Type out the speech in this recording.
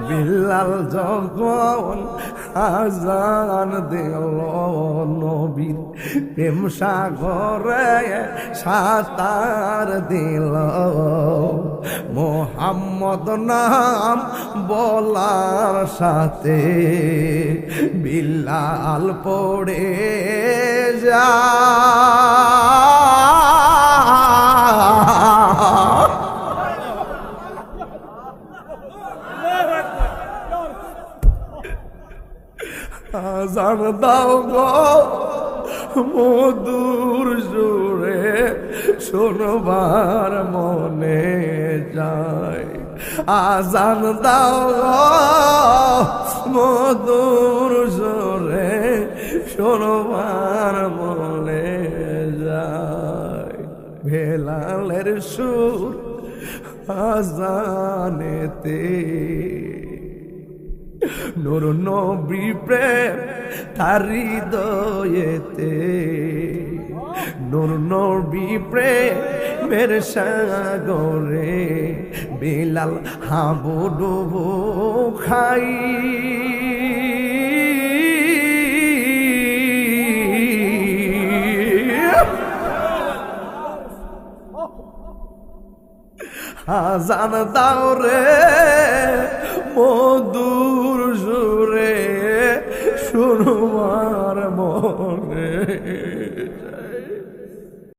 বিলাল যখন আজান দিল নবীর প্রেম সাগরে সাঁতার দিল মোহাম্মদ নাম বলার সাথে বিলাল পড়ে যা আজান দাও গো মধুর সুরে শোনবার মনে যায় আজান দাও গো মধুর সুরে শোনবার মনে যায় বেলালের সুর আজানেতে নূর নবী প্রেম তার হৃদয়েতে নূর নবী প্রেমের সাগরে বিলাল হাবুডুবু খাই আজান দাও রে মধুর সুরে শুনবার মনে